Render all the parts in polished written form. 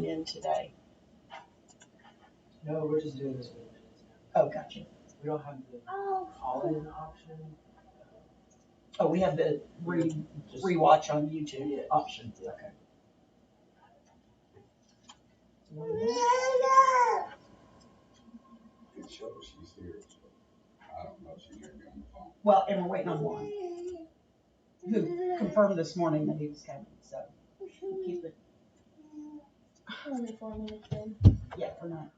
in today? No, we're just doing this for the minutes Oh, gotcha. now. We don't have the call-in option. Oh, we have the rewatch on YouTube option. Okay. It shows she's here, so I don't know if she can be on the phone. Well, and we're waiting on one who confirmed this morning that he was coming, so keep it. Only 4 minutes in. Yeah, for now.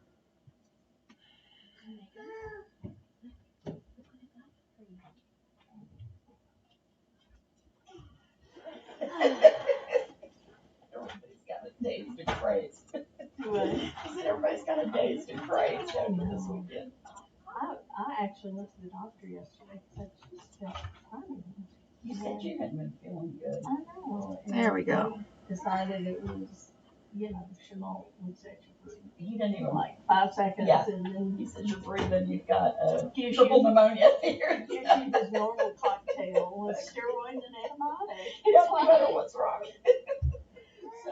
Everybody's got a dazed and crazed. What? I said everybody's got a dazed and crazed after this weekend. I actually went to the doctor yesterday because I just felt funny. You said you hadn't been feeling good. I know. There we go. Decided it was, Chenault would set you free. He didn't even Like 5 seconds, Yeah. and then He said you're breathing, you've got Gives triple you- pneumonia here. gives you this normal cocktail with steroids and antibiotics. You don't know what's wrong. So,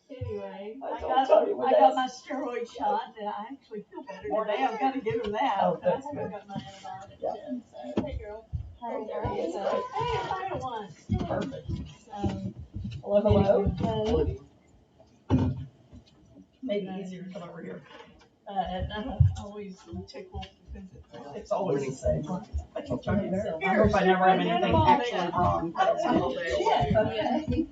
anyway, I I told Tony when got that's- my steroid shot, and I actually feel better today. I've got to give him that. Oh, but I that's haven't good. got my antibiotics Yeah. yet. So, hey, girl. Oh, there he is. So, hey, everybody at once. Perfect. So, Hello. anyway, Maybe easier to come over here. and I'm always tickled because It's always the same. I told Tony there. I Here. hope I never have anything actually wrong. But I'm all day away.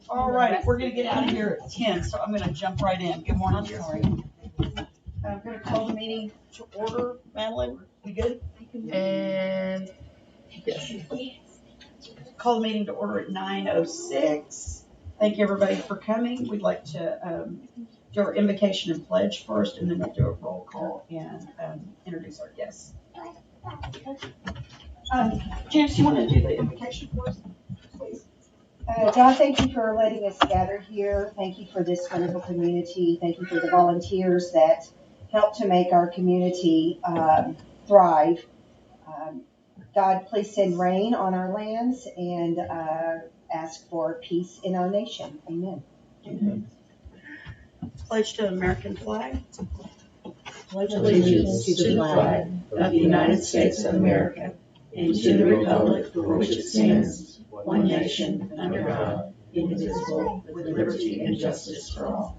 All right, we're gonna get out of here at 10, so I'm gonna jump right in. Good morning, Jerry. I'm gonna call the meeting to order. Madeline, you good? And yes. Call the meeting to order at 9:06. Thank you, everybody, for coming. We'd like to do our invocation and pledge first, and then we'll do a roll call and introduce our guests. Janice, you want to do the invocation for us, please? God, thank you for letting us gather here. Thank you for this wonderful community. Thank you for the volunteers that help to make our community thrive. God, please send rain on our lands and ask for peace in our nation. Amen. Amen. Pledge to the American flag. Pledge Allegiance to the flag of the United States of America and to the republic for which it stands, one nation, under God, indivisible, with liberty and justice for all.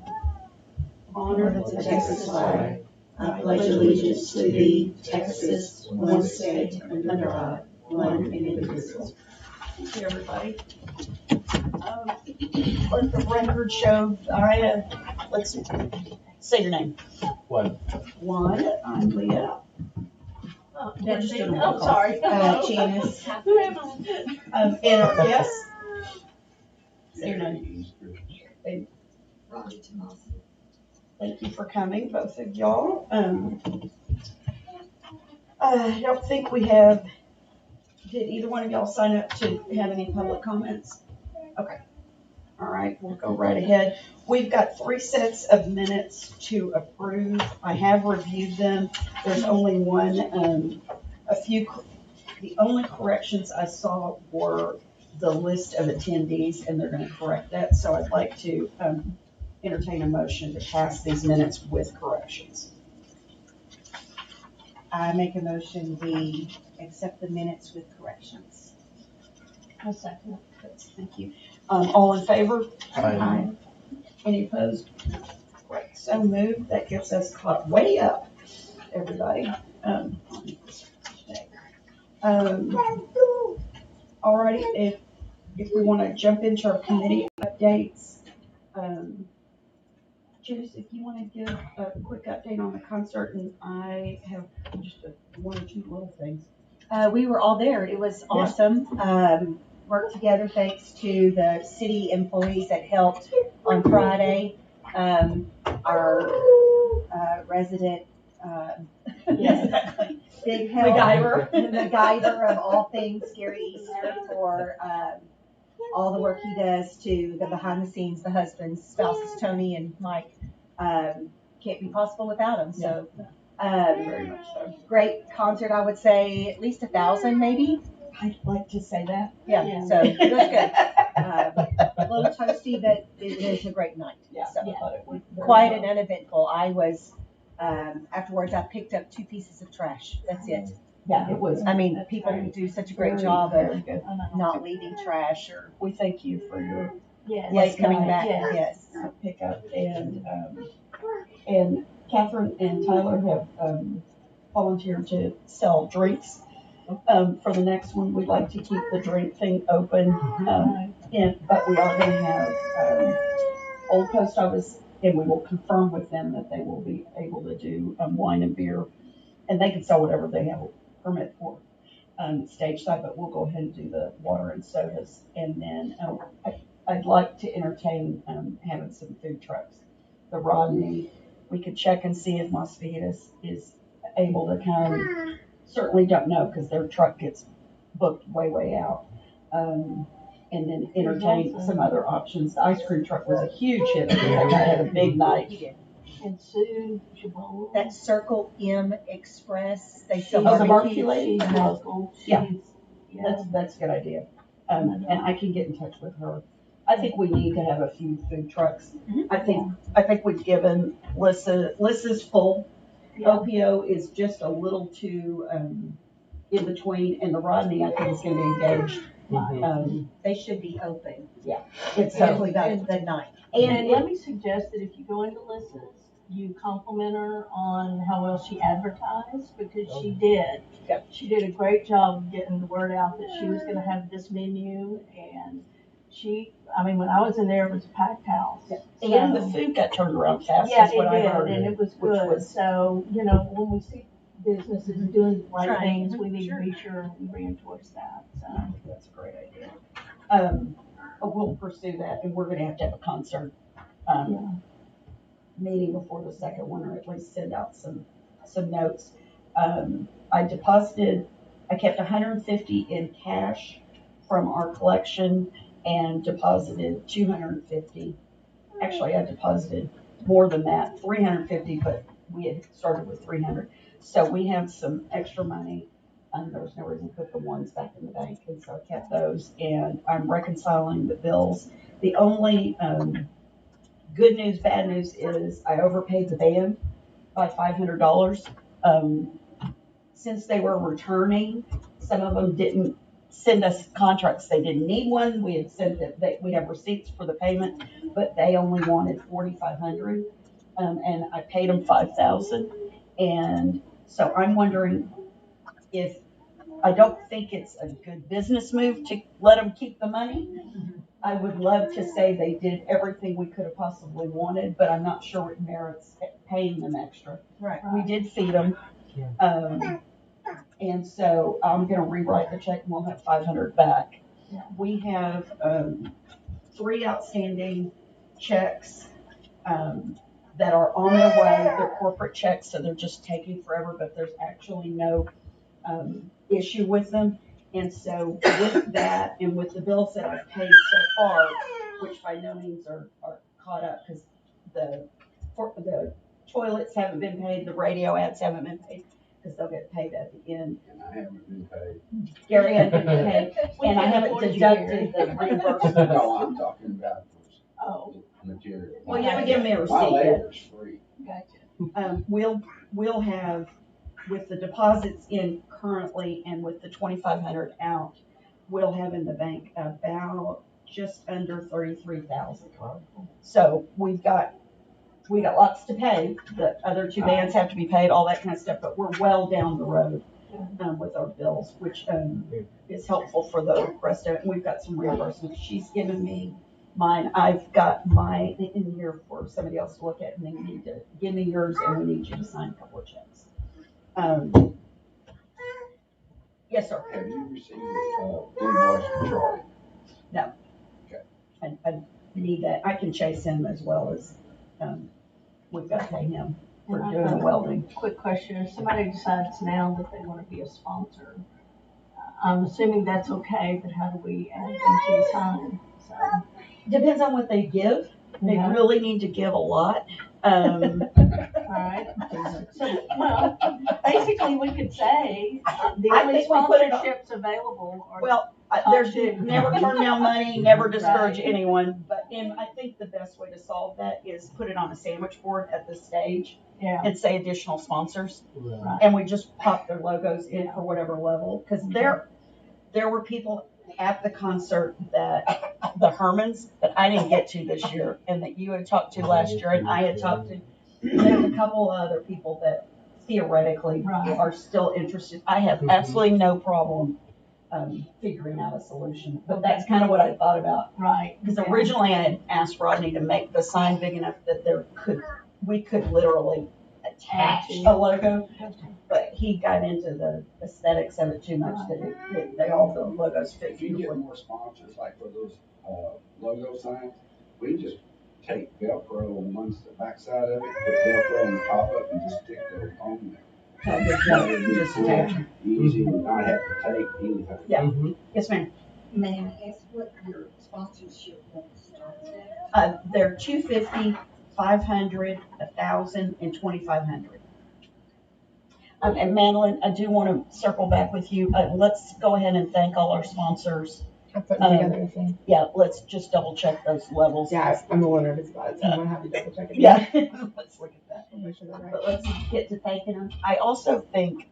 Honor the Texas flag. I pledge allegiance to thee, Texas, one state, under God, one and indivisible. Thank you, everybody. Let the record show, all right, let's say your name. One. I'm Leah. that's just me. doing a roll I'm call. sorry. Janice. Who am I? And our guest. Say your name. Thank you for coming, both of y'all. I don't think we have, did either one of y'all sign up to have any public comments? Okay. All right, we'll go right ahead. We've got 3 sets of minutes to approve. I have reviewed them. There's only one, the only corrections I saw were the list of attendees, and they're going to correct that. So I'd like to entertain a motion to pass these minutes with corrections. I make a motion we accept the minutes with corrections. I'll second. Thank you. All in favor? Aye. Any opposed? Right, so moved. That gets us caught way up, everybody. Alrighty, if we want to jump into our committee updates, Janice, if you want to give a quick update on the concert, and I have just one or two little things. We were all there. It was awesome. Worked together thanks to the city employees that helped on Friday. Our resident, Yes, exactly. big help. MacGyver. The MacGyver of all things Scary Easter for all the work he does to the behind the scenes, the husbands, spouses, Tony and Mike. Can't be possible without him. So Very much so. great concert, I would say at least 1,000 maybe. I'd like to say that. Yeah. So it was good. a little toasty, but it is a great night. Yeah, So, I thought it was very quiet well. and uneventful. I was, afterwards, I picked up 2 pieces of trash. That's it. Yeah, it was. I mean, That's people great. do such a great Very, job very of good. I know. not leaving trash or, We thank you for your Yes. yes, coming night. back, Yes. yes. pickup, and Catherine and Tyler have volunteered to sell drinks. For the next one, we'd like to keep the drink thing open, but we are going to have Old Post Office, and we will confirm with them that they will be able to do wine and beer, and they can sell whatever they have a permit for. Stage side, but we'll go ahead and do the water and sodas, and then I'd like to entertain having some food trucks. The Rodney, we could check and see if Mas Vidas is able to come. Certainly don't know because their truck gets booked way out. And then entertain some other options. The ice cream truck was a huge hit. They had a big night. And Sue Chabot. That Circle M Express, they She's sell the barbecue. barbecue lady? She's local. Yeah. She's, yeah. That's a good idea. And I can get in touch with her. I think we need to have a few food trucks. I think we've given Lissa's full. Yeah. OPO is just a little too in between, and the Rodney I think is going to be engaged. They should be open. It's Hopefully by the night. And let me suggest that if you go into Lissa's, you compliment her on how well she advertised, because she did. Yep. She did a great job of getting the word out that she was going to have this menu, and when I was in there, it was a packed house. And the food got turned around fast. Yeah, is what I heard. and it was which good. was- So, when we see businesses doing the right Trying. things, we need to be sure we reinforce that. So. That's a great idea. But we'll pursue that, and we're going to have a concert meeting before the second one, or at least send out some notes. I kept 150 in cash from our collection and deposited 250. Actually, I deposited more than that, 350, but we had started with 300. So we have some extra money. There was no reason to put the ones back in the bank, and so I kept those, and I'm reconciling the bills. The only good news, bad news is I overpaid the band by $500. Since they were returning, some of them didn't send us contracts. They didn't need one. We had sent that we have receipts for the payment, but they only wanted $4,500, and I paid them $5,000. And so I'm wondering if I don't think it's a good business move to let them keep the money. I would love to say they did everything we could have possibly wanted, but I'm not sure it merits paying them extra. Right. We did feed them. And so I'm going to rewrite the check and we'll have 500 back. We have 3 outstanding checks that are on their way. They're corporate checks, so they're just taking forever, but there's actually no issue with them. And so with that and with the bills that I've paid so far, which by no means are caught up because the toilets haven't been paid, the radio ads haven't been paid because they'll get paid at the end. And I haven't been paid. Gary hasn't been paid, and I haven't deducted the reimbursement. No, I'm talking about Oh. material. Well, you haven't given me a My receipt yet. labor's free. Gotcha. We'll have, with the deposits in currently and with the 2,500 out, we'll have in the bank about just under 33,000. So we got lots to pay. The other 2 bands have to be paid, all that kind of stuff, but we're well down the road with our bills, which is helpful for the rest of it. And we've got some reimbursements. She's given me mine. I've got mine in here for somebody else to look at, and then you need to give me yours, and we need you to sign a couple of checks. Yes, sir. Have you received invoice for Charlie? No. Okay. I need that. I can chase him as well as we've got to pay him for doing the welding. Quick question, if somebody decides now that they want to be a sponsor, I'm assuming that's okay, but how do we add them to the sign? So. Depends on what they give. They really need to give a lot. All right. So, well, basically we could say the I only think we put it on- sponsorships available are. Well, There's never turn down money, never discourage anyone, and I think the best way to solve that is put it on a sandwich board at the stage Yeah, and say additional sponsors, right. and we just pop their logos in for whatever level, because there were people at the concert that the Hermans that I didn't get to this year, and that you had talked to last year, and I had talked to. There's a couple other people that theoretically Right. are still interested. I have absolutely no problem figuring out a solution, but that's kind of what I thought about. Right. Because originally I had asked Rodney to make the sign big enough that we could literally attach a logo, but he got into the aesthetics of it too much that the logos fit If you get beautifully. more sponsors, like for those, logo signs, we just take Velcro on the backside of it, put Velcro on the top of it, and just stick those on there. That would be Just cool, attach them. easy, and not have to tape anything. Yeah. Yes, ma'am. May I ask what your sponsorship level starts at? They're $250, $500, $1,000, and $2,500. And Madeline, I do want to circle back with you. Let's go ahead and thank all our sponsors. I put them together the same. Yeah, let's just double check those levels. Yeah, I'm a little nervous about it, so I'm gonna have to double check it. Yeah, let's look at that. I'll make sure they're right. But let's get to thanking them. I also think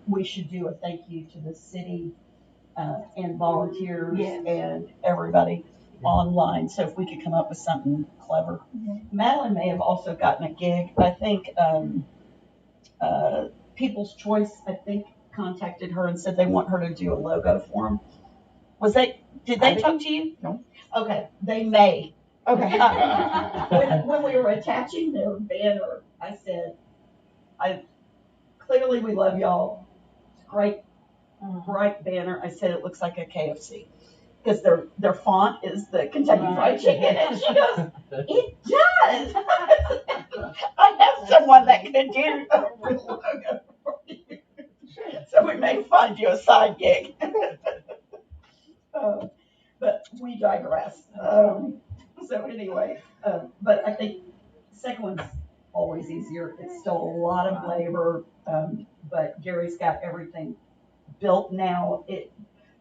we should do a thank you to the city and volunteers Yes. and everybody online. So if we could come up with something clever. Madeline may have also gotten a gig. I think People's Choice, I think, contacted her and said they want her to do a logo for them. Did they talk to you? No. Okay, they may. Okay. When we were attaching their banner, I said, clearly we love y'all. It's a great, bright banner. I said it looks like a KFC. Because their font is the Kentucky Fried Chicken. And she goes, it does. I have someone that could do a real logo for you. So we may find you a side gig. But we digress. So anyway, but I think the second one's always easier. It's still a lot of labor, but Gary's got everything built now.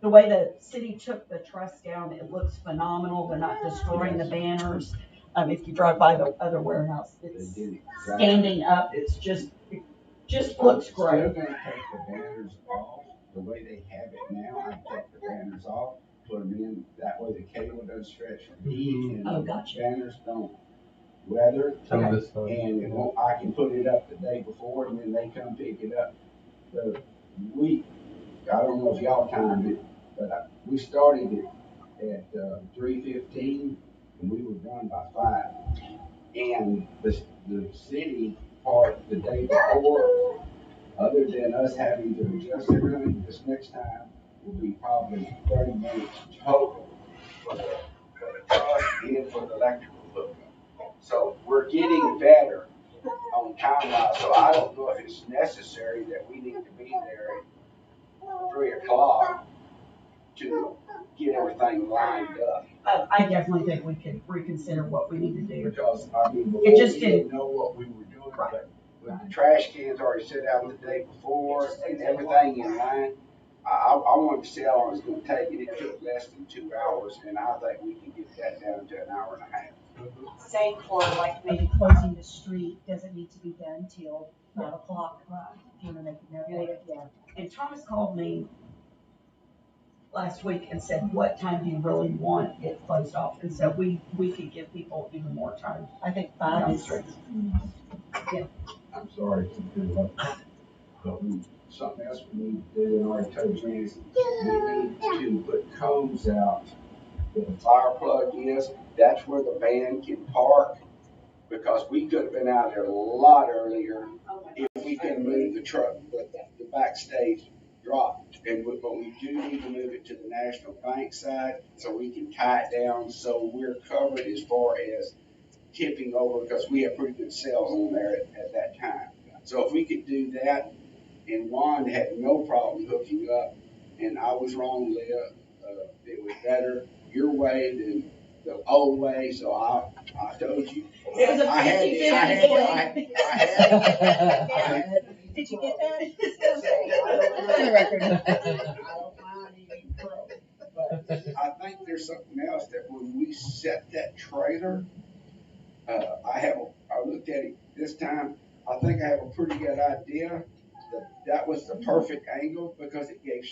The way the city took the truss down, it looks phenomenal. They're not destroying the banners. If you drive by the other warehouse, it's standing up. It just looks great. Still gonna take the banners off, the way they have it now. I take the banners off, put them in, that way the cable doesn't stretch from heat, and Oh, the gotcha. banners don't weather. Some of And this stuff. it won't, I can put it up the day before, and then they come pick it up. I don't know if y'all timed it, but we started it at 3:15, and we were done by 5. And the city part the day before, other than us having to adjust everything, this next time will be probably 30 minutes total for the truss and for the electrical hookup. So we're getting better on timeline, so I don't know if it's necessary that we need to be there at 3 o'clock to get everything lined up. I definitely think we could reconsider what we need to do. Because, I mean, before It just we didn't- didn't know what we were doing, Right. but with the trash cans already set out the day before and everything in line, I wanted to see how long it's gonna take, and it took less than 2 hours, and I think we can get that down to an hour and a half. Same for like maybe closing the street doesn't need to be done till 5 o'clock. If you want to make it known. Yeah. And Thomas called me last week and said, what time do you really want it closed off? And so we could give people even more time. I think 5 is. I'm sorry to interrupt, but something else we need to do, and I already told Janice, we need to put cones out where the fire plug is. That's where the van can park, because we could have been out there a lot earlier if we can move the truck, the backstage dropped. But we do need to move it to the National Bank side so we can tie it down so we're covered as far as tipping over, because we have pretty good sales on there at that time. So if we could do that, and Juan had no problem hooking up, and I was wrong, Leah, it was better your way than the old way, so I told you. It was a I had it. I had it. Did you get that? On the record. I don't mind eating crow, but think there's something else that when we set that trailer, I looked at it this time. I think I have a pretty good idea that was the perfect angle because it gave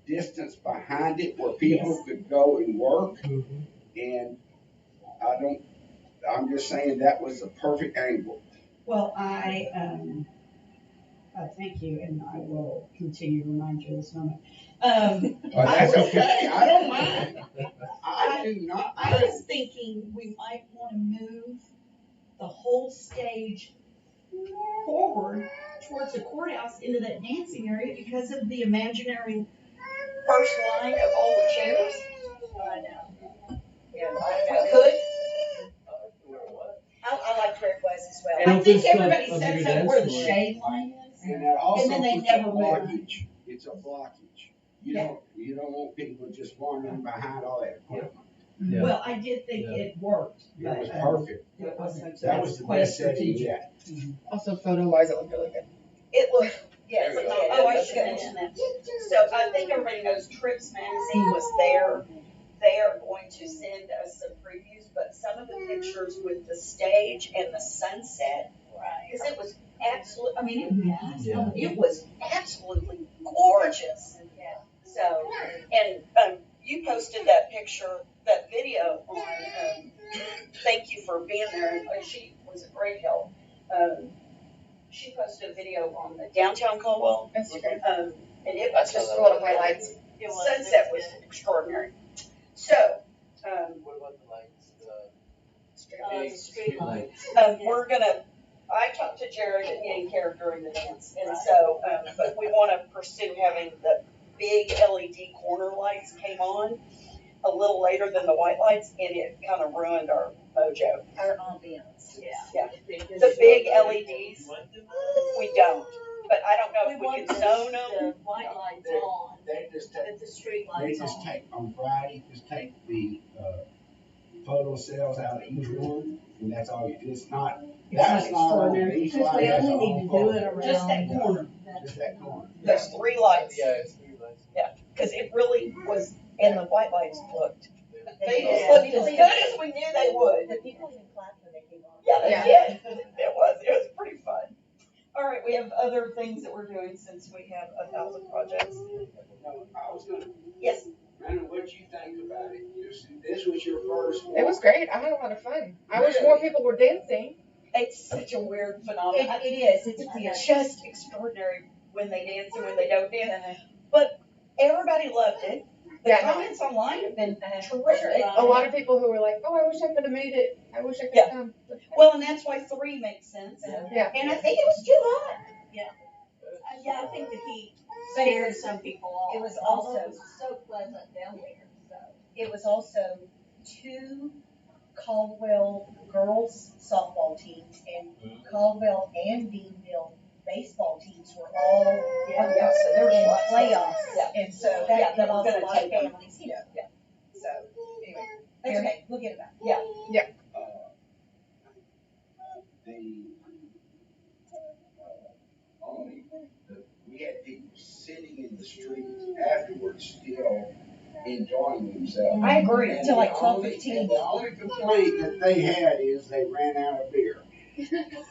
distance behind it where people could go and work. And I'm just saying that was the perfect angle. Well, thank you, and I will continue to remind you of this moment. That's okay. I don't mind. I do not. I was thinking we might wanna move the whole stage forward towards the courthouse into that dancing area because of the imaginary first line of all the chairs. I know. Yeah, we could. I liked where it was as well. I think everybody sets up where the shade line is. And that also And then they puts a never move. blockage. It's a blockage. You don't want people just wandering behind all that equipment. Yeah. Well, I did think it worked. It was perfect. It wasn't. That was the best setting yet. Also, photo-wise, it looked really good. It looked, yes, There it you did. go. Oh, I should mention that. So I think everybody knows Trips Magazine was there. They are going to send us some previews, but some of the pictures with the stage and the sunset. Right. Because it was absolute, I mean, it was absolutely gorgeous. Yeah. So, and, you posted that picture, that video on, thank you for being there, and she was a great help. She posted a video on the downtown Caldwell. Instagram. And it was just A lot of highlights. Sunset was extraordinary. So, What about the lights? street lights. we're gonna, I talked to Jared at Game Character during the dance, and so, but we wanna pursue having the big LED corner lights came on a little later than the white lights, and it kind of ruined our mojo. Our ambiance. Yeah. The big LEDs, we don't, but I don't know if we can zone them. The white lights on, They just take, but the street they lights just on. take, on Friday, just take the, photo cells out of each one, and that's all it's not, that's not on these Because we lights. only need to do it around. Just that corner. Just that corner. There's three lights, Yeah, it's 3 lights. because it really was, and the white lights looked, they Yeah. looked as good as we knew they would. The people even clapped when they came on. Yeah, they Yeah. did. It was pretty fun. All right, we have other things that we're doing since we have 1,000 projects. No, I was gonna, Yes. Brandon, what'd you think about it? This was your first one. It was great. I had a lot of fun. I wish more people were dancing. It's such a weird phenomenon. It is, It's just extraordinary when they dance and when they don't dance. But everybody loved it. The Yeah. comments online have been terrific. A lot of people who were like, "Oh, I wish I could have made it. I wish I could Yeah. have come." Well, and that's why 3 makes sense. Yeah. And I think it was too hot. Yeah, I think the heat But it scared was- some people off. it was Although also- it was so pleasant down there, so. It was also 2 Caldwell girls softball teams and Caldwell and Deanville baseball teams were all Yeah, so there was in lots of- playoffs. Yeah. And so Yeah, that they were involves a gonna lot of take them. families, you know. Yeah. So, anyway, that's okay, we'll get it back. We had people sitting in the streets afterwards still enjoying themselves. I agree, And till like the 12:15. only- The only complaint that they had is they ran out of beer.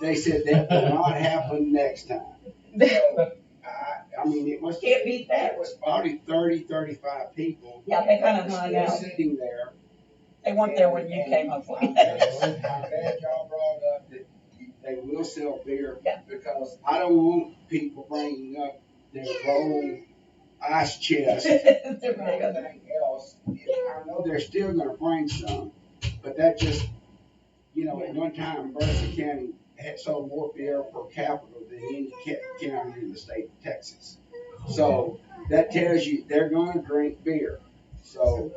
They said that will not happen next time. So, I mean, it must. Can't beat that. It was probably 30, 35 people. Yeah, they kind of Still hung out. sitting there. They weren't there when you came up with I'm it. glad y'all brought up that they will sell beer. Yeah. Because I don't want people bringing up their roll ice chest They're and big on that. everything else. I know they're still gonna bring some, but that just, at one time, Berkeley County had sold more beer per capita than any county in the state of Texas. So that tells you they're gonna drink beer. So,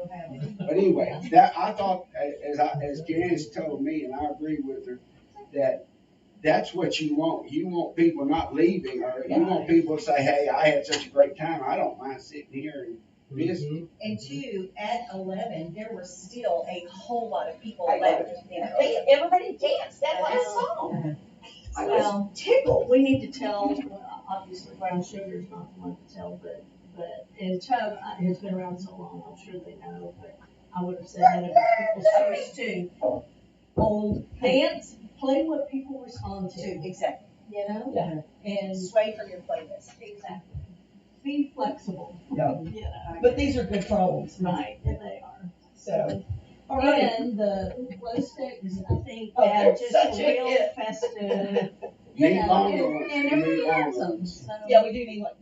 but anyway, that I thought, as Janice told me, and I agree with her, that's what you want. You want people not leaving, or you want people to say, "Hey, I had such a great time. I don't mind sitting here and visiting." And 2, at 11, there were still a whole lot of people I left. Everybody danced that last song. I was Well, tickled. we need to tell, obviously Brown Sugar's not the one to tell, but but, and Chubb has been around so long, I'm sure they know, but I would have said that about people's choice too. Old dance, play what people respond to, Exactly. you know? Yeah. And Sway from your playlist. exactly, be flexible. Yeah. You know? But these are good problems. Right, and they are. So, all right. And the glow sticks, I think Oh, they're they're just such a real hit. festive. You Need know, longer ones. and We everybody need has longer them, ones. so. Yeah, we do need like,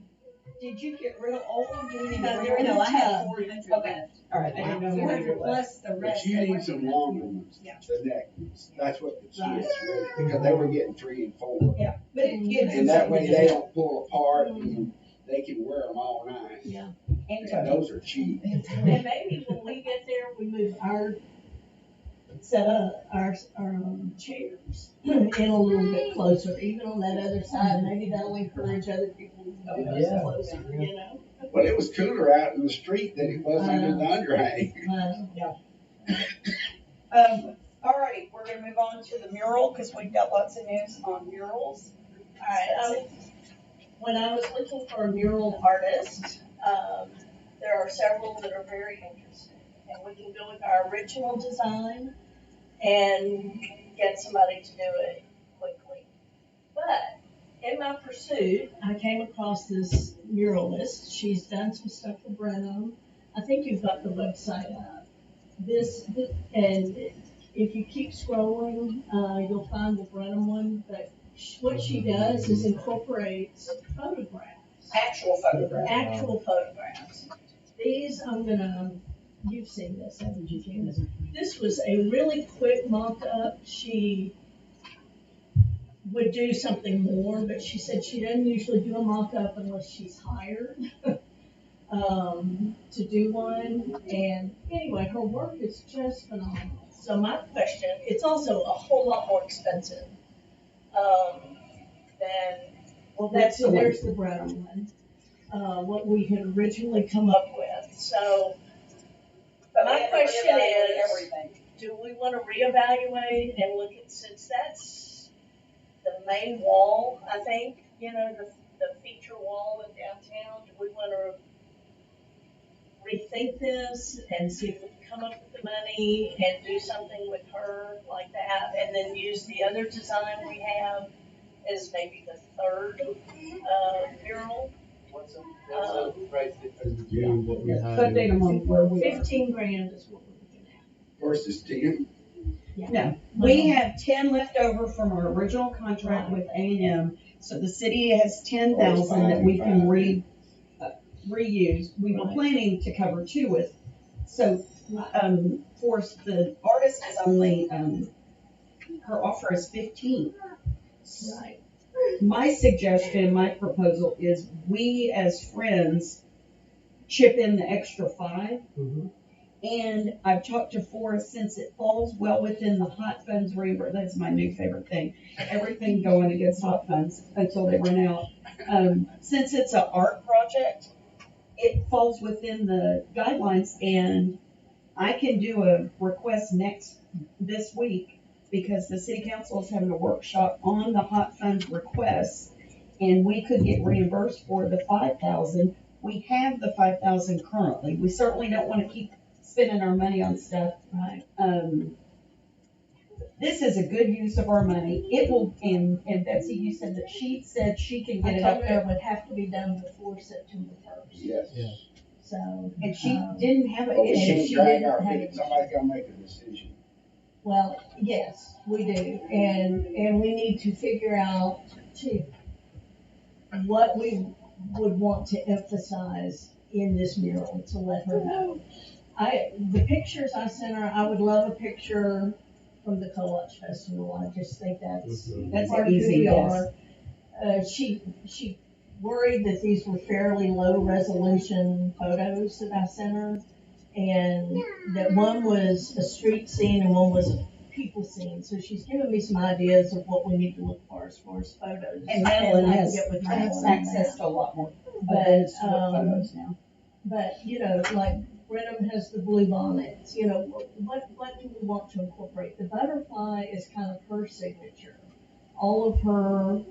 did you get rid of all of them? Do we need to No, bring they're in them? the No, I have tub. 400 Okay. left. All right, I didn't know how many were 400 left. plus the But rest. you that need we're some gonna- longer ones, Yeah. the neck ones. That's what the kids Right. really, because they were getting 3 and 4. Yeah, but it gives them And that something way to they do. don't pull apart and they can wear them all night. Yeah. And And Tony. those are cheap. And maybe when we get there, we move our, set up our chairs in a little bit closer, even on that other side, maybe that'll encourage other people to go closer, you know? Well, it was cooler out in the street than it was under the underhang. All right, we're gonna move on to the mural, because we've got lots of news on murals. Alright, when I was looking for a mural artist, there are several that are very interesting. And we can go with our original design and get somebody to do it quickly. But in my pursuit, I came across this muralist. She's done some stuff for Brenham. I think you've got the website up. And if you keep scrolling, you'll find the Brenham one. But what she does is incorporates photographs, Actual photograph. actual photographs. These you've seen this, haven't you, Janice? This was a really quick mock-up. She would do something more, but she said she doesn't usually do a mock-up unless she's hired to do one. And anyway, her work is just phenomenal. So my question, it's also a whole lot more expensive than, well, there's the Brenham one, what we had originally come up with. So But my we have to question reevaluate is, everything. do we want to reevaluate and look at, since that's the main wall, I think, you know, the feature wall in downtown, do we want to rethink this and see if we can come up with the money and do something with her like that, and then use the other design we have as maybe the third mural? What's the price difference Yeah. between what we have? Update them on where we are. 15 grand is what we're looking at. Versus 10. No, we have 10 left over from our original contract with A&M. So the city has 10,000 that we can reuse. We were planning to cover 2 with. So, of course, the artist is only, her offer is 15. Right. My suggestion, my proposal is we as friends chip in the extra 5. And I've talked to Forrest, since it falls well within the hot funds reimbursement. That's my new favorite thing. Everything going against hot funds until they run out. Since it's an art project, it falls within the guidelines, and I can do a request this week, because the city council is having a workshop on the hot funds requests, and we could get reimbursed for the 5,000. We have the 5,000 currently. We certainly don't want to keep spending our money on stuff. Right. This is a good use of our money. It will, and Betsy, you said that she said she can get I it told up her there. it would have to be done before September 1st. Yes. Yeah. So. And she didn't have it. But we and can't she drag didn't our have feet. it. Somebody's got to make a decision. Well, yes, we do, and we need to figure out too what we would want to emphasize in this mural to let her know. The pictures I sent her, I would love a picture from the Co-Watch Festival. I just think that's part of who easy, we yes. are. She worried that these were fairly low resolution photos that I sent her, and that one was a street scene and one was a people scene. So she's given me some ideas of what we need to look for as photos. And Madeline I can has get with Madeline on access that. to a lot more But, photos now. But, you know, like Brenham has the blue bonnets, you know, what do we want to incorporate? The butterfly is kind of her signature. All of her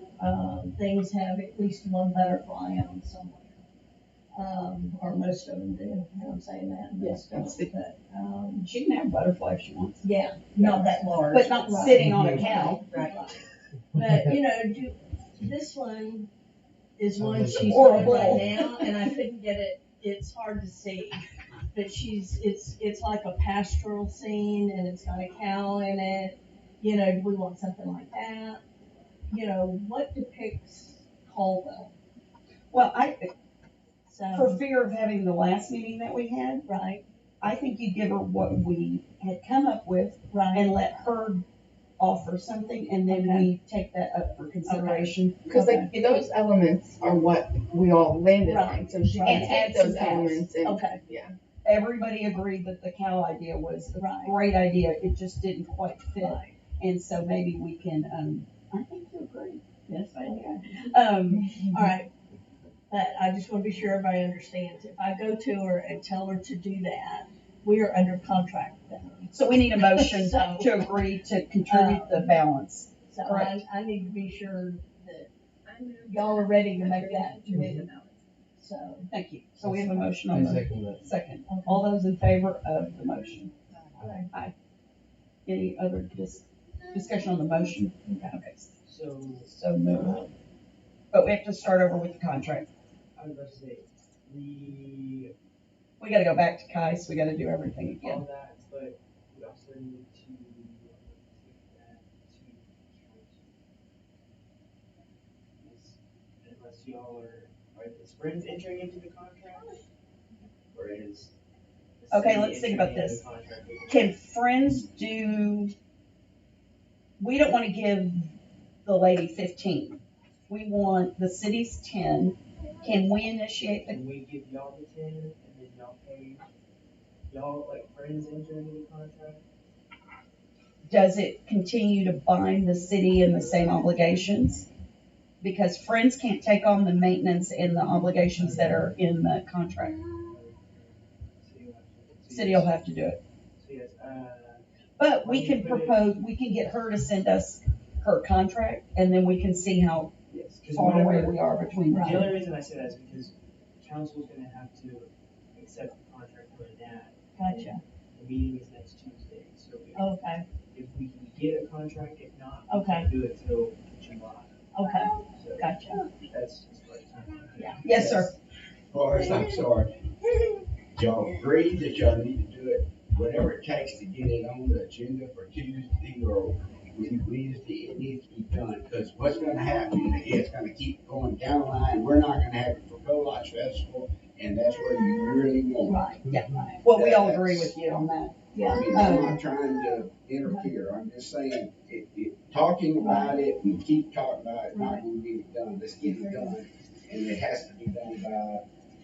things have at least one butterfly on somewhere. or most of them do, you know what I'm saying that? Yes. But, She can have butterfly if she wants. yeah, not that large. But not Right. sitting on a cow. Right. But, you know, this one is one she's Or a on right bull. now, and I couldn't get it, it's hard to see. But it's like a pastoral scene, and it's got a cow in it. You know, do we want something like that? You know, what depicts Caldwell? Well, for So, fear of having the last meeting that we had, right, I think you give her what we had come up with right, and let her offer something, and then Okay. we take that up for consideration. Because like those elements are what we all landed Right. on, so she And can add take those some cows. elements and okay, Everybody agreed that the cow idea was a Right. great idea, it just didn't quite fit. right. And so maybe we can, I think you agree. Yes, I do. All right. But I just want to be sure everybody understands. If I go to her and tell her to do that, we are under contract with them. So we need a motion So- to agree to contribute the balance. So Correct. I need to be sure that y'all are ready to make that move. So, Thank you. So we have a motion on I the second that. second. okay. All those in favor of the motion? Aye. Any other discussion on the motion? Okay. So, Moved. But we have to start over with the contract. I was about to say, we, We gotta go back to Kai, so we gotta do everything all again. that, but we also need to take that to council. Unless y'all are the Friends entering into the contract? Or is the Okay, city let's think about entering into this. the contract with the- Can Friends we don't wanna give the lady 15. We want the city's 10. Can we initiate the, Can we give y'all the 10 and then y'all pay, y'all like Friends entering into the contract? does it continue to bind the city in the same obligations? Because Friends can't take on the maintenance and the obligations that are in the contract. City will have to do it. So yes, But we can propose, we can get her to send us her contract, and then we can see how yes, because far away we are between The the two. only reason I say that is because council's gonna have to accept the contract for that. Gotcha. The meeting is next Tuesday, so Okay, if we can get a contract, if not, we Okay. can do it till July. okay, So gotcha. that's as far as time. Yeah. Yes, sir. Forrest, I'm sorry. Y'all agree that y'all need to do it, whatever it takes to get it on the agenda for Tuesday or Wednesday, it needs to be done. Because what's gonna happen, it's gonna keep going down the line. We're not gonna have it for Go-Lodge Festival, and that's where you really want Right, yeah, Well, we all agree with you on that. it. yeah. I mean, I'm not trying to interfere. I'm just saying, talking about it, we keep talking about it, not gonna get it done. Let's get it done. And it has to be done by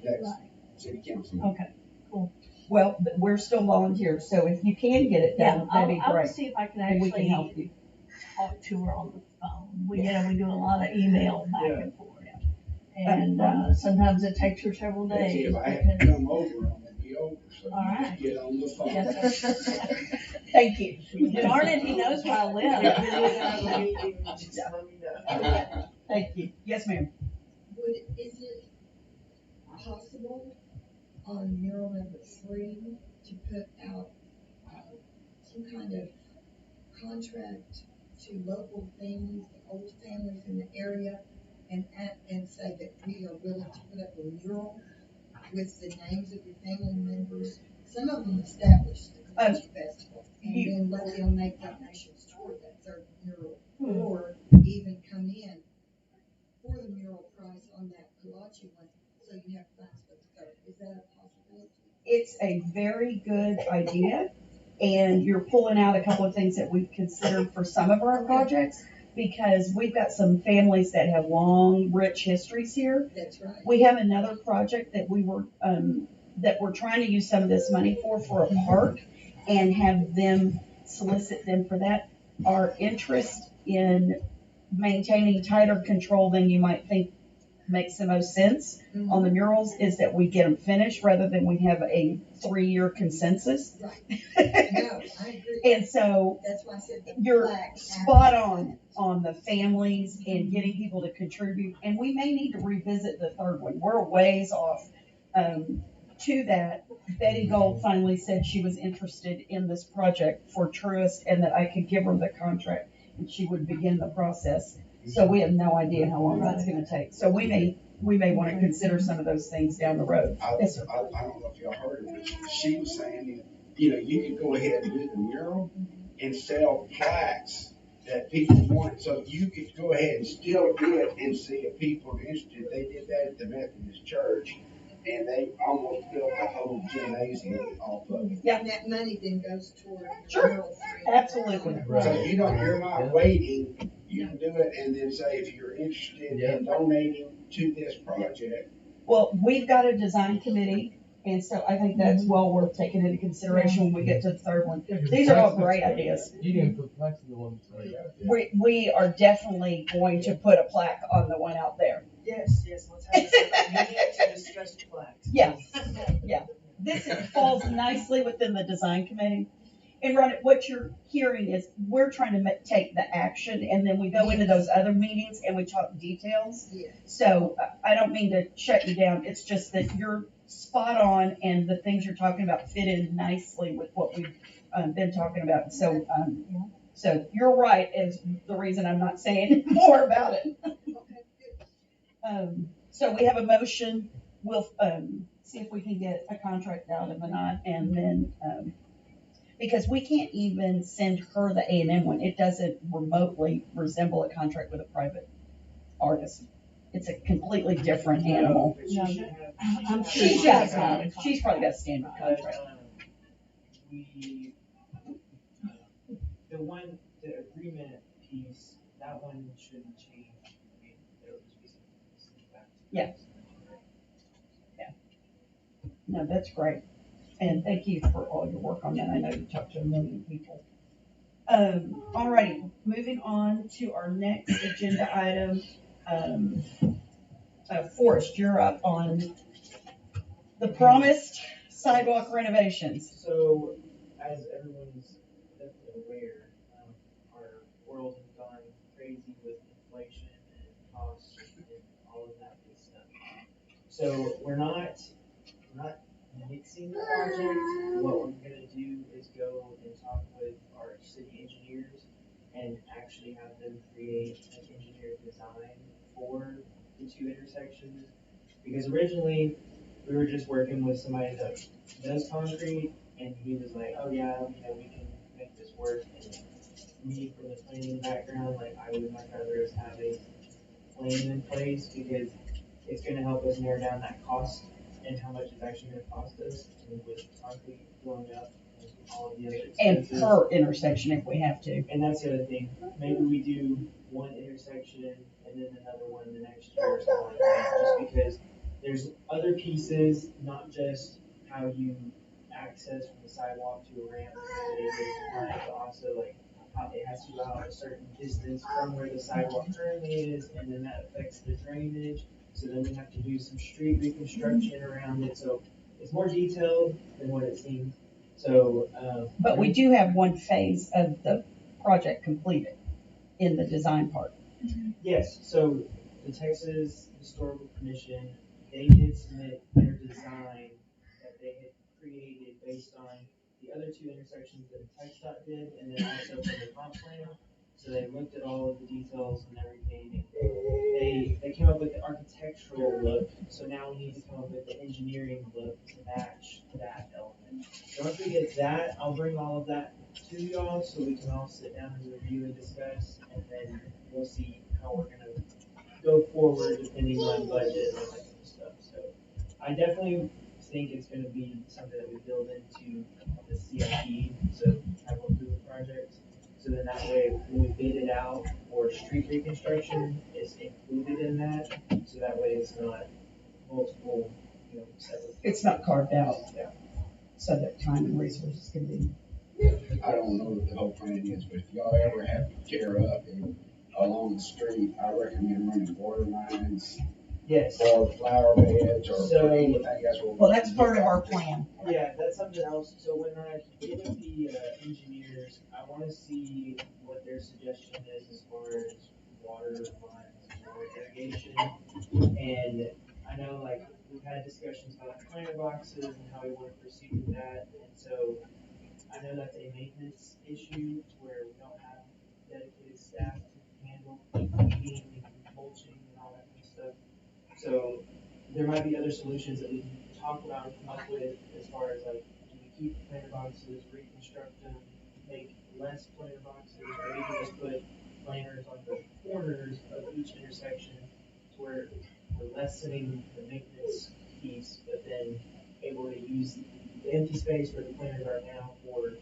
next Right. city council meeting. Okay, Well, we're still volunteers, so if you can get it yeah, done, that'd be I will great. see if I can And we can help actually you. talk to her on the phone. We do a lot of email back and forth. And, sometimes it takes her several That's it. days. If I had to because- come over, I'm gonna be over, so All you right. just get on the phone. Yes, sir. Thank you. Darn it, he knows where I live. Thank you. Yes, ma'am. Is it possible on mural number 3 to put out some kind of contract to local families, the old families in the area, and say that we are willing to put up a mural with the names of your family members? Some of them established the Kolache Festival, and then let them make donations toward that third mural, or even come in for the mural price on that Kolache one, so you have funds for the third. Is that a possibility? It's a very good idea, and you're pulling out a couple of things that we've considered for some of our projects, because we've got some families that have long, rich histories here. That's right. We have another project that we're trying to use some of this money for a park, and have them solicit them for that. Our interest in maintaining tighter control than you might think makes the most sense on the murals is that we get them finished rather than we have a 3-year consensus. Right. No, I agree. And so That's why I said the you're plaque spot after. on the families and getting people to contribute. And we may need to revisit the third one. We're a ways off To that, Betty Gold finally said she was interested in this project for Truist and that I could give her the contract and she would begin the process. So we have no idea how long that's gonna take. So we may want to consider some of those things down the road. I Yes, sir. don't know if y'all heard her, but she was saying, you know, you could go ahead and do the mural and sell plaques that people want. So you could go ahead and still do it and see if people are interested. They did that at the Methodist Church, and they almost built a whole gymnasium off of it. Yeah. And that money then goes toward. Sure. rural free. Absolutely. So you don't, you're not waiting. You can do it and then say if you're interested in donating to this project. Well, we've got a design committee, and so I think that's well worth taking into consideration when we get to the third one. These are all great ideas. You didn't put plaques in the one that's already out there. We are definitely going to put a plaque on the one out there. Yes, let's have a meeting to discuss flags. Yes, yeah. This falls nicely within the design committee. And Ron, what you're hearing is we're trying to take the action and then we go into those other meetings and we talk details. Yeah. So I don't mean to shut you down. It's just that you're spot on and the things you're talking about fit in nicely with what we've been talking about. So, so you're right is the reason I'm not saying more about it. So we have a motion. We'll see if we can get a contract out of Anat and then because we can't even send her the A&M one. It doesn't remotely resemble a contract with a private artist. It's a completely different animal. No, She does have. She's probably got a standard contract. The agreement piece, that one shouldn't change. I mean, it'll just be something back. Yeah. No, that's great. And thank you for all your work on that. I know you talked to a million people. All righty, moving on to our next agenda item. Forrest, you're up on the promised sidewalk renovations. So, as everyone's definitely aware, our world has gone crazy with inflation and costs and all of that good stuff. So we're not mixing the project. What we're gonna do is go and talk with our city engineers and actually have them create an engineered design for the two intersections. Because originally, we were just working with somebody that does concrete, and he was like, oh yeah, we can make this work. And me, from the planning background, like, I would much rather us have a plan in place, because it's gonna help us narrow down that cost and how much it's actually gonna cost us, and with concrete going up and all of the other expenses. And per intersection if we have to. And that's the other thing, maybe we do one intersection and then another one the next year or something like that, just because there's other pieces, not just how you access from the sidewalk to a ramp, but also like how it has to go out a certain distance from where the sidewalk currently is, and then that affects the drainage. So then we have to do some street reconstruction around it. So it's more detailed than what it seems. So, but we do have one phase of the project completed in the design part. Yes. So the Texas Historical Commission, they did submit their design that they had created based on the other two intersections that TxDOT did, and then also from the comp plan. So they looked at all of the details and everything, and they came up with the architectural look. So now we need to come up with the engineering look to match that element. So once we get that, I'll bring all of that to y'all so we can all sit down and review and discuss, and then we'll see how we're gonna go forward depending on budget and all that kind of stuff. So I definitely think it's gonna be something that we build into the CIP, so capital improvement projects. So then that way, when we bid it out for street reconstruction, it's included in that. So that way it's not multiple, separate. It's not carved out. Yeah. So that time and resources can be. I don't know what the whole plan is, but if y'all ever have to tear up along the street, I recommend running border lines. Yes. Or flower beds or anything. Well, that's part of our plan. Yeah, that's something else. So when I get with the engineers, I want to see what their suggestion is as far as water lines or irrigation. And I know, like, we've had had discussions about planter boxes and how we want to proceed with that. And so I know that's a maintenance issue where we don't have dedicated staff to handle feeding and mulching and all that kind of stuff. So there might be other solutions that we can talk about and come up with as far as like, do we keep the planter boxes, reconstruct them, make less planter boxes, or even just put planters on the corners of each intersection to where we're lessening the maintenance piece, but then able to use the empty space where the planters are now for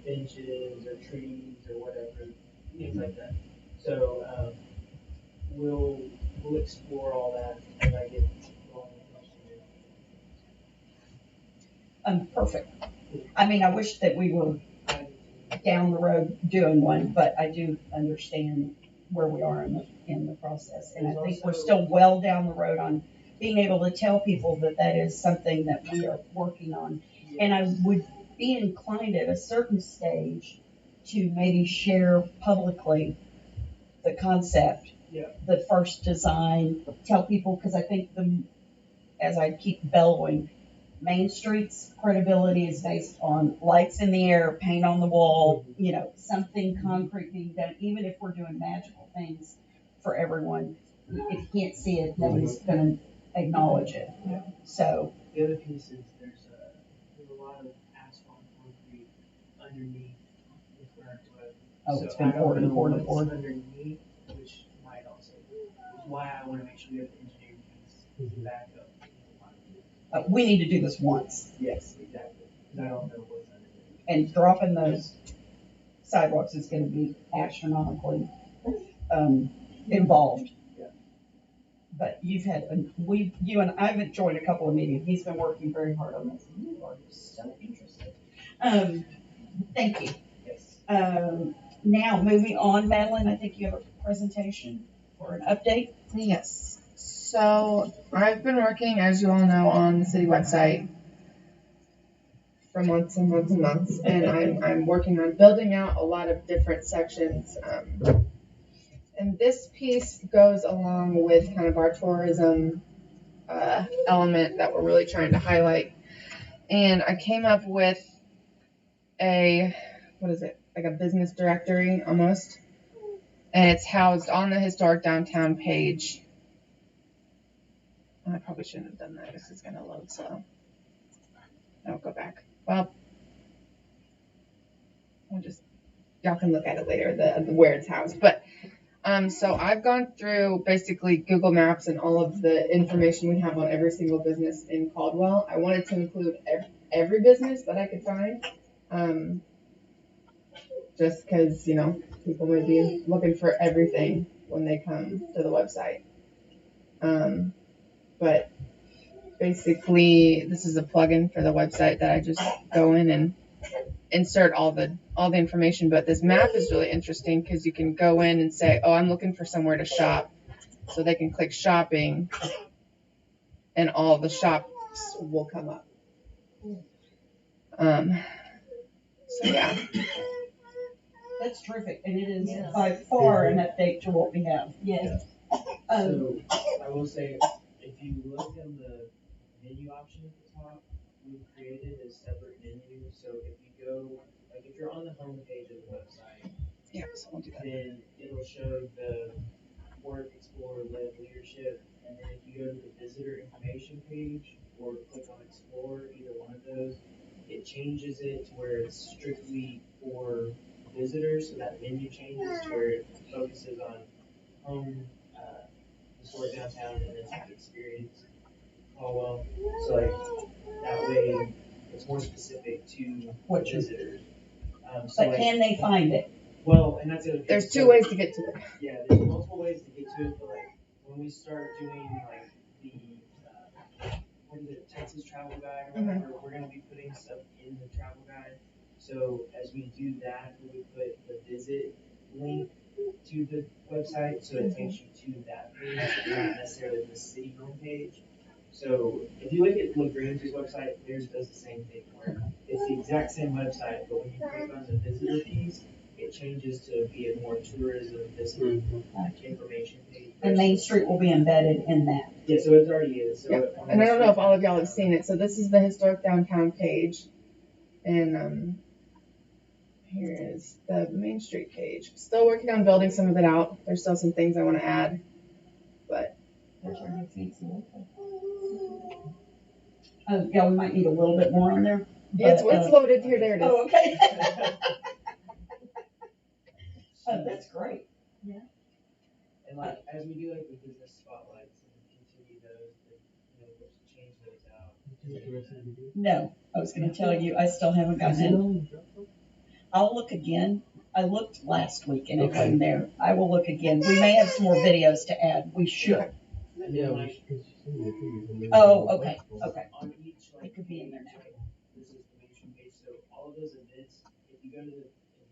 benches or trees or whatever, things like that. So we'll explore all that as I get going next year. Perfect. I mean, I wish that we were down the road doing one, but I do understand where we are in the process. And I think we're still well down the road on being able to tell people that that is something that we are working on. And I would be inclined at a certain stage to maybe share publicly the concept, the first design, tell people, because I think as I keep bellowing, Main Street's credibility is based on lights in the air, paint on the wall, something concrete being done, even if we're doing magical things for everyone. If you can't see it, nobody's going to acknowledge it. Yeah. So the other piece is there's a lot of asphalt concrete underneath the current road. Oh, so it's been poured and poured and poured. Underneath, which might also, which is why I want to make sure we have the engineering piece back up. We need to do this once. Yes, exactly. Because I don't know what's underneath. And dropping those sidewalks is going to be astronomically involved. Yeah. But you and I have joined a couple of meetings. He's been working very hard on this. You are so interested. Thank you. Yes. Now moving on, Madeline, I think you have a presentation or an update. Yes. So I've been working, as you all know, on the city website for months and months and months, and I'm working on building out a lot of different sections. And this piece goes along with kind of our tourism element that we're really trying to highlight. And I came up with like a business directory almost, and it's housed on the historic downtown page. I probably shouldn't have done that. This is going to load slow. I'll go back. Well, y'all can look at it later, the where it's housed. But so I've gone through basically Google Maps and all of the information we have on every single business in Caldwell. I wanted to include every business that I could find, just because people may be looking for everything when they come to the website. But basically, this is a plugin for the website that I just go in and insert all the information. But this map is really interesting because you can go in and say, oh, I'm looking for somewhere to shop. So they can click shopping and all the shops will come up. So yeah. That's terrific, and it is by far an update to what we have. Yes. So I will say, if you look in the menu option at the top, we've created a separate menu. So if you go, like if you're on the home page of the website, So we'll do that. then it'll show the work, explore, live, leadership, and then if you go to the visitor information page or click on explore, either one of those, it changes it to where it's strictly for visitors. So that menu changes to where it focuses on home, historic downtown, and then like experience Caldwell. So like that way, it's more specific to What visitors. But can they find it? Well, and that's the other thing. There's two ways to get to it. Yeah, there's multiple ways to get to it, but like when we start doing like the what is it, Texas travel guide or whatever, we're gonna be putting stuff in the travel guide. So as we do that, we would put the visit link to the website, so it takes you to that page, not necessarily the city homepage. So if you look at LaGrange's website, theirs does the same thing, where it's the exact same website, but when you click on the visitor piece, it changes to be a more tourism business information page. And Main Street will be embedded in that. Yeah, so it already is. So Yeah. And I don't know if all of y'all have seen it. So this is the historic downtown page, and here is the Main Street page. Still working on building some of it out. There's still some things I want to add, but Yeah, we might need a little bit more on there. it's But, loaded here. There it is. Oh, okay. That's great. And like as we do like the business spotlights and continue those, we'll change those out. No, I was gonna tell you, I still haven't gotten it. I'll look again. I looked last week and it wasn't there. I will look again. We may have some more videos to add. We should. Yeah, Oh, okay, okay. On each, like, It could be in there now. This is the mention page, so all of those events, if you go to the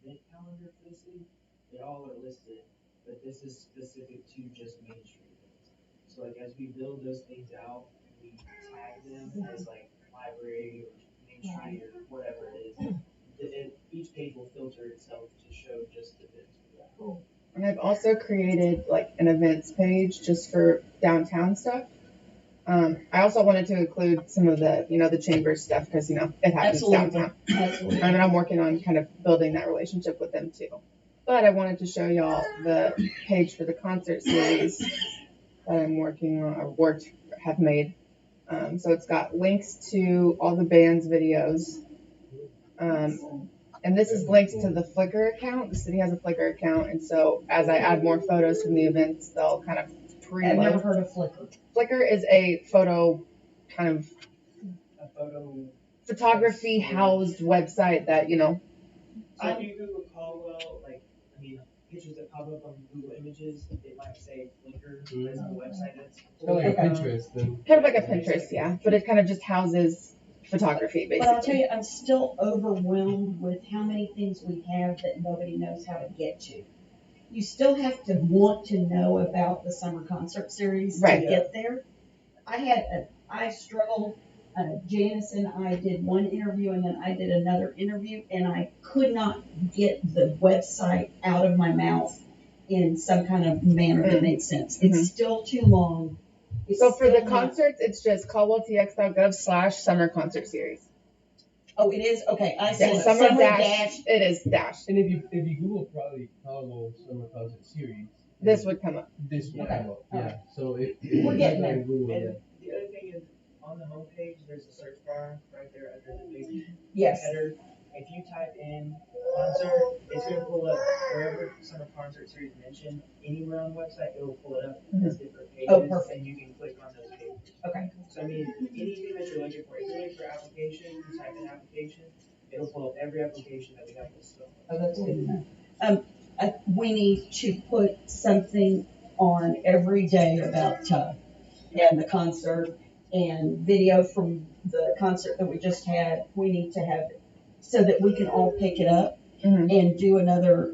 event calendar for the city, they all are listed, but this is specific to just Main Street events. So like as we build those things out, we tag them as like library or Main Street or whatever it is. Each page will filter itself to show just events for that. Cool. And I've also created like an events page just for downtown stuff. I also wanted to include some of the, the chamber stuff because, it happens downtown. Absolutely. And I'm working on kind of building that relationship with them too. But I wanted to show y'all the page for the concert series that I'm working on, or have made. So it's got links to all the band's videos. And this is links to the Flickr account. The city has a Flickr account. And so as I add more photos from the events, they'll kind of preload. I've never heard of Flickr. Flickr is a photo kind of photography housed website that, So if you Google Caldwell, pictures that pop up on Google Images, it might say Flickr as the website that's like a Pinterest then. Kind of like a Pinterest, yeah. But it kind of just houses photography, basically. But I'll tell you, I'm still overwhelmed with how many things we have that nobody knows how to get to. You still have to want to know about the summer concert series to get there. I struggled. Janice and I did one interview and then I did another interview and I could not get the website out of my mouth in some kind of manner that made sense. It's still too long. So for the concerts, it's just caldwelltx.gov/summer concert series. Oh, it is? Okay, I see. Yeah, summer dash. It is dash. And if you Google probably Caldwell Summer Concert Series, this would come up. This would come up. Yeah. So if we're getting there. Google, and the other thing is on the homepage, there's a search bar right there under the big header. If you type in concert, it's going to pull up wherever summer concert series mentioned. Anywhere on the website, it will pull it up as different pages. Oh, perfect. And you can click on those pages. Okay. So anything that you're looking for, if you're looking for application, you type in application, it'll pull up every application that we have listed. Oh, that's good to know. We need to put something on every day about and the concert and video from the concert that we just had. We need to have it so that we can all pick it up and do another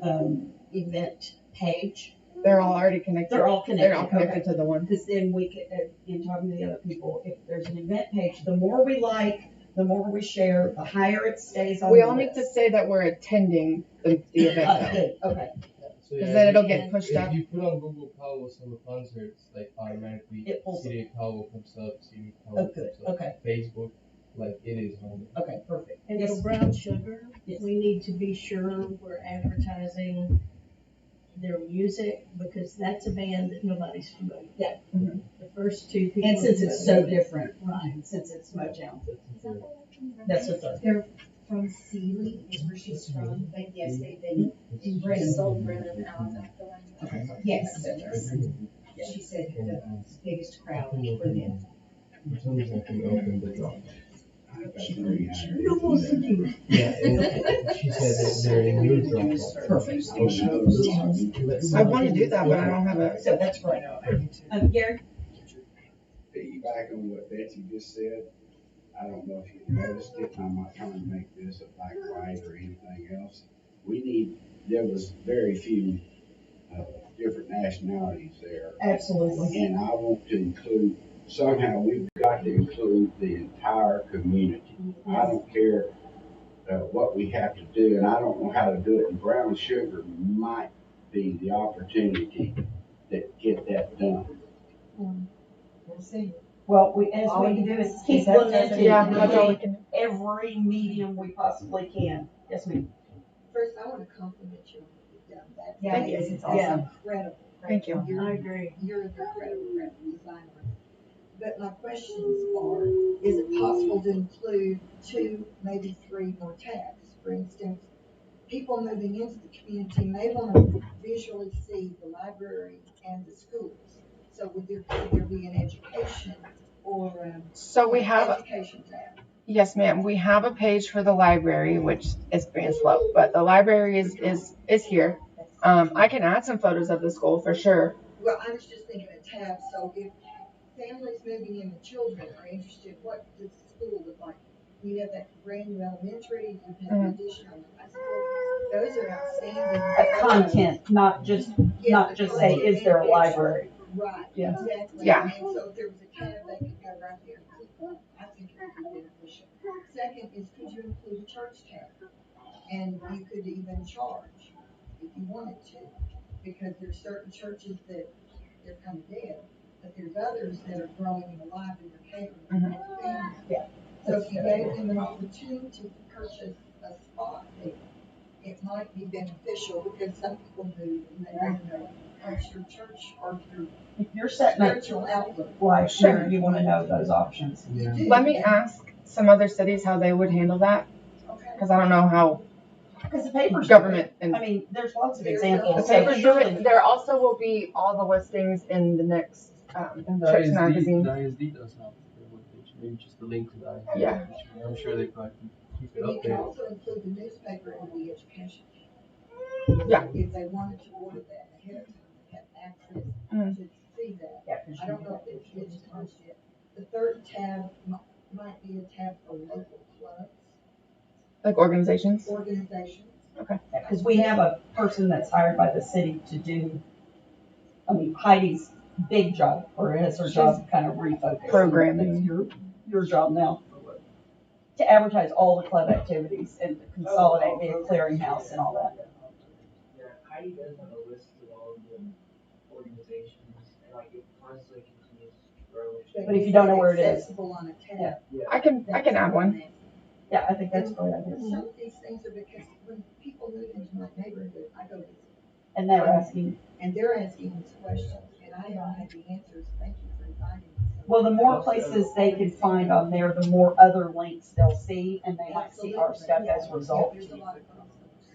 event page. They're all already connected. They're all connected. They're all connected to the one. Because then we can, in talking to the other people, if there's an event page, the more we like, the more we share, the higher it stays on We the all list. need to say that we're attending the event. Good. Okay. Because then it'll get pushed up. If you put on Google Caldwell Summer Concerts, like automatically City of Caldwell comes up, City of Caldwell comes up. Okay. Facebook, like it is on there. Okay, perfect. And for Brown Sugar, we need to be sure we're advertising their music because that's a band that nobody's familiar with. Yeah. The first two people. And since it's so different, right? Since it's Motown, that's what They're from Sealy, is where she's from, but yes, they've been in sold Brennan out of the Yes. She said the biggest crowd for them. For some reason, I can open the drop. No more thinking. Yeah, and she said that they're in your drop. perfect. I want to do that, but I don't have a. So that's great. Gary? Piggyback on what Betsy just said, I don't know if you noticed it, I'm not trying to make this a black white or anything else. There was very few different nationalities there. Absolutely. And I want to include, somehow we've got to include the entire community. I don't care what we have to do, and I don't know how to do it, and brown sugar might be the opportunity to get that done. We'll see. Well, All we can do is keep keep limited, Yeah, that's all we can. every medium we possibly can. Yes, ma'am. First, I want to compliment you on what you've done. That's Yeah, amazing. it's That's awesome. incredible. Thank you. I agree. You're an incredible graphic designer. But my questions are, is it possible to include 2, maybe 3 more tabs? For instance, people moving into the community may want to visually see the library and the schools. So could there be an education or So we have, education tab? yes, ma'am. We have a page for the library, which is being slow, but the library is here. I can add some photos of the school for sure. Well, I was just thinking a tab, so if families moving in with children are interested, what does the school look like? You have that brand new elementary, you have the addition on the high school. Those are outstanding. Content, not just say, is there a library? Right, Yeah. exactly. Yeah. And so if there was a tab, they could go right there and click on it. I think it would be beneficial. Second is, could you include a church tab? And you could even charge if you wanted to, because there's certain churches that they're kind of dead, but there's others that are growing and alive and they're catering to the family. Yeah. So if you gave them an opportunity to purchase a spot there, it might be beneficial because some people move and they want to know what's your church or your If you're setting up spiritual outlook. life Sure. here, you want to know those options. You do. Let me ask some other cities how they would handle that, Okay. because I don't know how Because the papers government do it. and I mean, there's lots of the examples. papers do surely- it. There also will be all the listings in the next And the church ISD, magazine. the ISD does have their webpage. Maybe just the link to the ISD. Yeah. I'm sure they probably keep it But you can updated. also include the newspaper in the education. Yeah. If they wanted to order that ahead of time, they have access to see that. Yeah, 'cause I don't know if it's digitized yet. The third tab might be a tab for local clubs, Like organizations. organizations. Because we have a person that's hired by the city to do, I mean, Heidi's big job, or has her job kind of refocused. Programming. That's your job now. To advertise all the club activities and to consolidate, be a clearinghouse and all that. Yeah, Heidi does have a list of all of the organizations, and like it constantly continues to grow. But if you don't know where it is. Accessible on a tab. Yeah. I can add one. Yeah, I think that's a great idea. Some of these things are because when people move into my neighborhood, I go visit. And they're asking. And they're asking these questions, and I don't have the answers. Thank you for inviting me. Well, the more places they can find on there, the more other links they'll see, and they might see our stuff as a result. There's a lot of crossovers.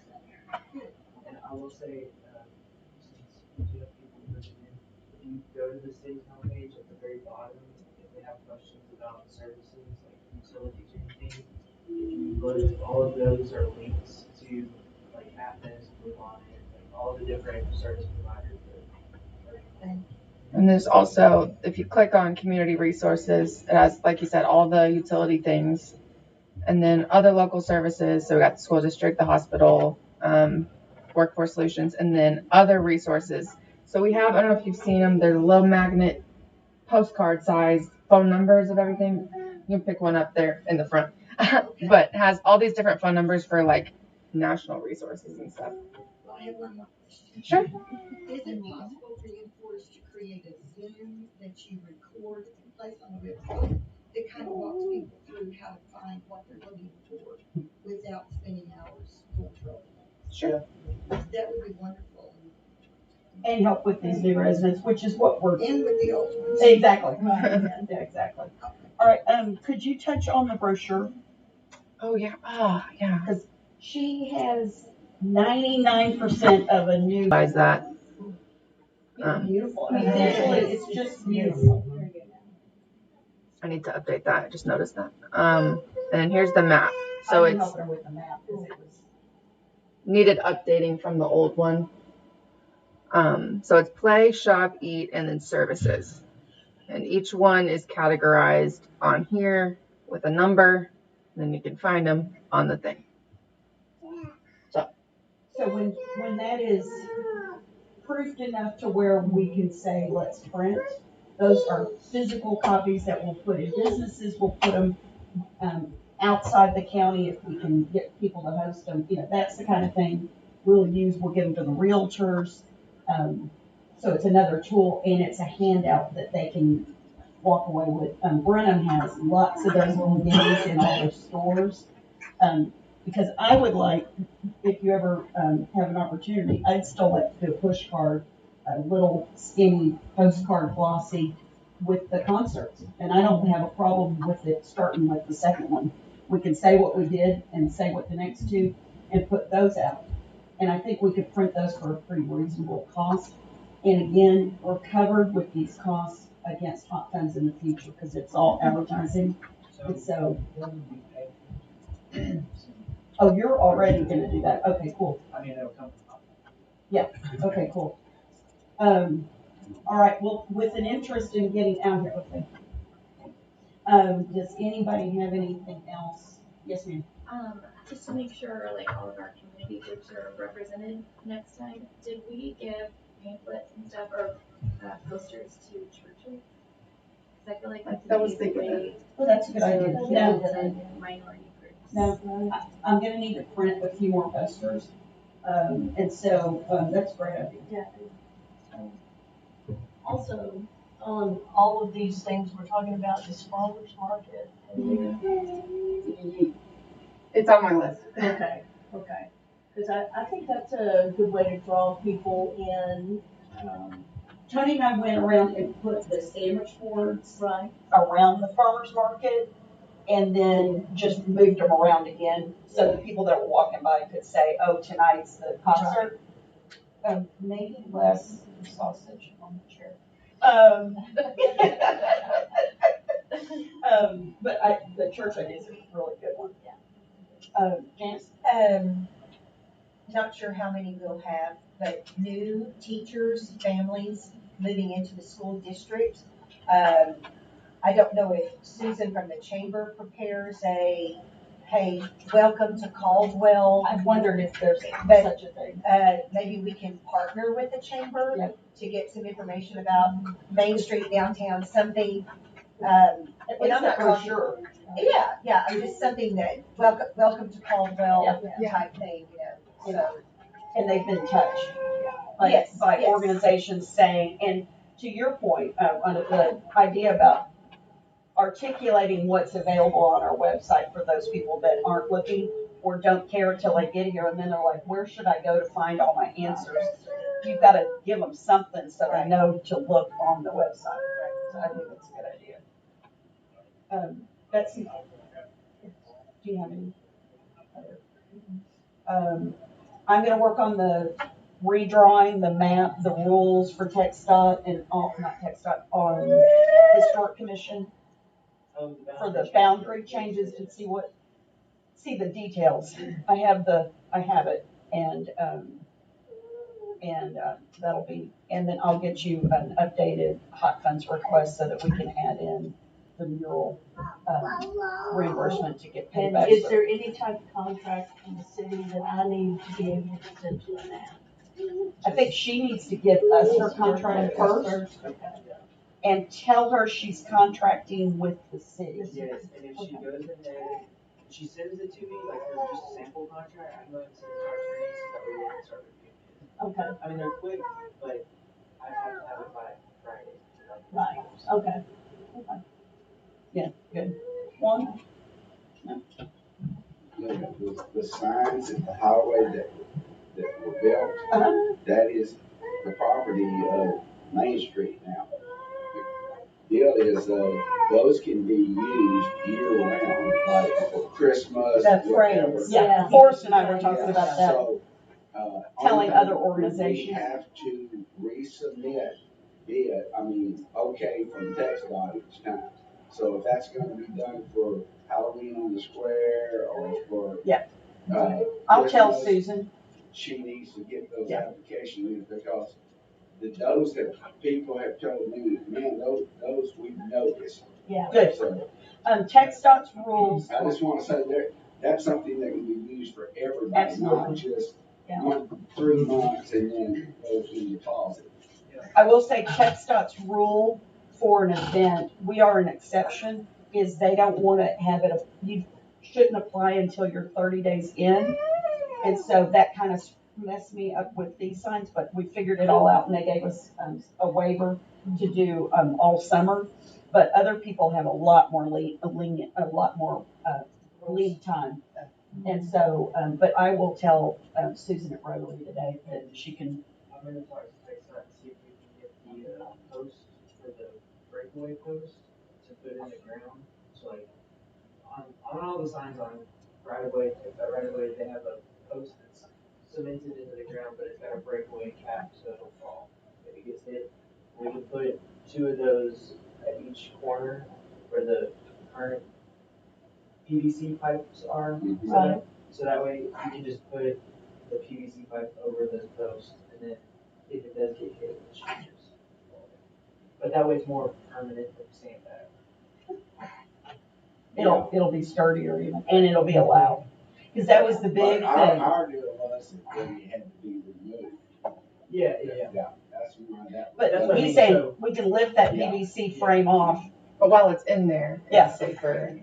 Good. And I will say, since we do have people moving in, if you go to the city's homepage at the very bottom, if they have questions about services like utilities or anything, if you look, all of those are links to like Atlas, Blueline, like all the different service providers that are. And there's also, if you click on community resources, it has, like you said, all the utility things. And then other local services. So we got the school district, the hospital, workforce solutions, and then other resources. So we have, I don't know if you've seen them, they're little magnet postcard sized phone numbers of everything. You can pick one up there in the front. But has all these different phone numbers for like national resources and stuff. Well, I have one more question. Sure. Is it possible for you for us to create a Zoom that you record and place on the website that kind of walks people through how to find what they're looking for without spending hours going through it? Sure. That would be wonderful. And help with these new residents, which is what we're. And with the old ones. Exactly. Yeah, exactly. All right. Could you touch on the brochure? Oh yeah. Oh yeah. Because she has 99% of a new. Why is that? Beautiful. I mean, visually, it's just beautiful. I need to update that. I just noticed that. And here's the map. I've So been it's helping her with the map because it was. needed updating from the old one. So it's play, shop, eat, and then services. And each one is categorized on here with a number. And then you can find them on the thing. So when that is proofed enough to where we can say, let's print, those are physical copies that we'll put in businesses, we'll put them outside the county, if we can get people to host them, that's the kind of thing we'll use. We'll give them to the realtors. So it's another tool, and it's a handout that they can walk away with. Brenham has lots of those little games in all their stores. Because I would like, if you ever have an opportunity, I'd still like to do a push card, a little skinny postcard glossy with the concerts. And I don't have a problem with it starting with the second one. We can say what we did and say what the next two and put those out. And I think we could print those for a pretty reasonable cost. And again, we're covered with these costs against hot funds in the future because it's all advertising. And so, oh, you're already going to do that. Okay, cool. I mean, it'll come from. Yeah. Okay, cool. All right. Well, with an interest in getting out here, okay. Does anybody have anything else? Yes, ma'am. Just to make sure like all of our community groups are represented next time, did we give pamphlets and stuff or posters to churches? Because I feel like that's That was the way. Well, that's a good idea. No, minority groups. No, I'm going to need to print a few more posters, and so that's a great idea. Yeah. Also, on all of these things we're talking about is farmers market. It's on my list. Okay. Because I think that's a good way to draw people in. Tony and I went around and put the sandwich boards Right. around the farmers market, and then just moved them around again so the people that were walking by could say, "Oh, tonight's the concert." Maybe less sausage on the chair. But the church idea is a really good one. Yeah. Janice? Not sure how many we'll have, but new teachers, families moving into the school district. I don't know if Susan from the chamber prepares a, hey, welcome to Caldwell. I wondered if there's such a thing. Maybe we can partner with the chamber to get some information about Main Street, downtown, something. And I'm not talking, sure. Yeah, I'm just something that welcome to Caldwell type thing, So. And they've been touched, by organizations saying, and to your point, on the idea about articulating what's available on our website for those people that aren't looking or don't care until they get here, and then they're like, where should I go to find all my answers? You've got to give them something so they know to look on the website. So I think that's a good idea. Betsy, do you have any other? I'm going to work on the redrawing the map, the rules for TxDOT and not TxDOT, on Historic Commission for the boundary changes and see the details. I have it, and that'll be, and then I'll get you an updated hot funds request so that we can add in the mural reimbursement to get paid back. Is there any type of contract in the city that I need to be able to send to an app? I think she needs to give us her contract first and tell her she's contracting with the city. Yes, and if she goes ahead, she sends it to me, like just a sample contract, I go ahead and send it to our attorneys so that way we can start reviewing it. Okay. I mean, they're quick, but I have to have it by Friday. Right. Okay. Yeah, good. One? The signs at the highway that were built, that is the property of Main Street now. The deal is, those can be used year round, like for Christmas. That's right. Yeah, Forrest and I were talking about that. So, telling other organizations. We have to resubmit it, okay, from TxDOT each time. So if that's gonna be done for Halloween on the Square or for. I'll tell Susan. She needs to get those applications in because those that people have told me, man, those we've noticed. Yeah. Good. So, TxDOT's rules. I just want to say that's something that can be used for everybody, Absolutely. not just 3 months and then goes in your closet. I will say TxDOT's rule for an event, we are an exception, is they don't want to have it, shouldn't apply until you're 30 days in. And so that kind of messed me up with these signs, but we figured it all out and they gave us a waiver to do all summer. But other people have a lot more lead time. And so, but I will tell Susan at Rotary today that she can. I'm gonna talk to TechStop and see if we can get the post for the breakaway post to put in the ground. So like on all the signs on right away, if that right away, they have a post that's cemented into the ground, but it's got a breakaway cap so it'll fall if it gets hit. We can put 2 of those at each corner where the current PVC pipes are set up. So that way you can just put the PVC pipe over those posts, and then if it does get hit, it changes. But that way it's more permanent than sandbag. It'll be sturdier even, and it'll be allowed. Because that was the big thing. Our deal was that they had to be removed. Yeah. That's why that. But he's saying we can lift that PVC frame off. But while it's in there, it's safer.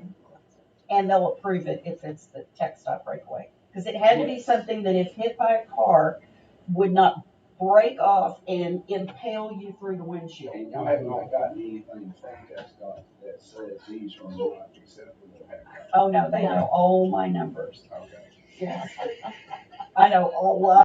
And they'll approve it if it's the TechStop breakaway. Because it had to be something that if hit by a car would not break off and impale you through the windshield. And y'all have not gotten anything from TechStop that says these are not acceptable. Oh no, they know all my numbers. Okay. Yeah. I know a lot.